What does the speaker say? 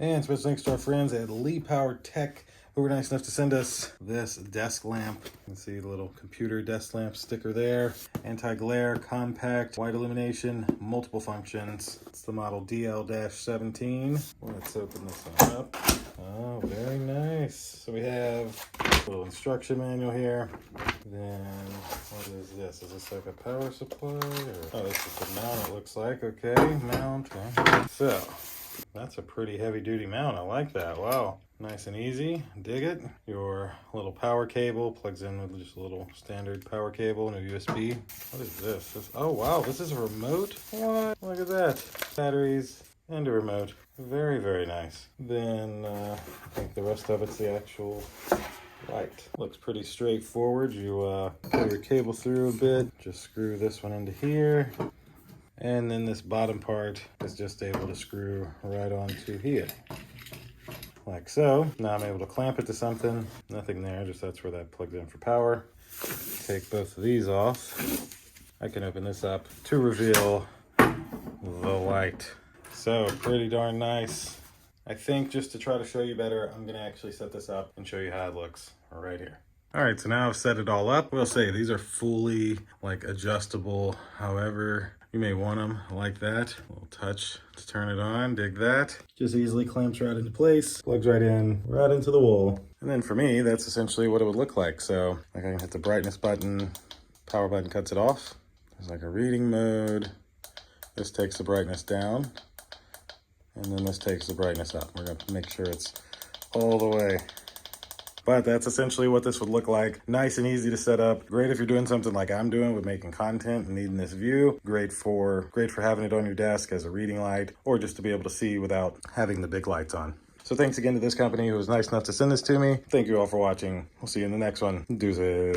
And special thanks to our friends at LEPOWER TEC, who were nice enough to send us this desk lamp. You can see the little computer desk lamp sticker there. Anti-glare, compact, wide illumination, multiple functions. It's the model DL-17. Let's open this one up. Oh, very nice. So we have a little instruction manual here. Then, what is this? Is this like a power supply? Or, oh, this is the mount, it looks like. Okay, mount. Okay. So, that's a pretty heavy duty mount. I like that. Wow. Nice and easy. Dig it. Your little power cable plugs in with just a little standard power cable and a USB. What is this? Oh, wow. This is a remote? What? Look at that. Batteries and a remote. Very, very nice. Then I think the rest of it's the actual light. Looks pretty straightforward. You pull your cable through a bit. Just screw this one into here. And then this bottom part is just able to screw right onto here. Like so. Now I'm able to clamp it to something. Nothing there, just that's where that plugs in for power. Take both of these off. I can open this up to reveal the light. So pretty darn nice. I think just to try to show you better, I'm gonna actually set this up and show you how it looks right here. All right, so now I've set it all up. I will say these are fully like adjustable, however you may want them, like that. A little touch to turn it on, dig that. Just easily clamps right into place, plugs right in, right into the wall. And then for me, that's essentially what it would look like. So like I can hit the brightness button, power button cuts it off. There's like a reading mode. This takes the brightness down. And then this takes the brightness up. We're gonna make sure it's all the way. But that's essentially what this would look like. Nice and easy to set up. Great if you're doing something like I'm doing with making content and needing this view. Great for having it on your desk as a reading light, or just to be able to see without having the big lights on. So thanks again to this company who was nice enough to send this to me. Thank you all for watching. We'll see you in the next one. Deuces.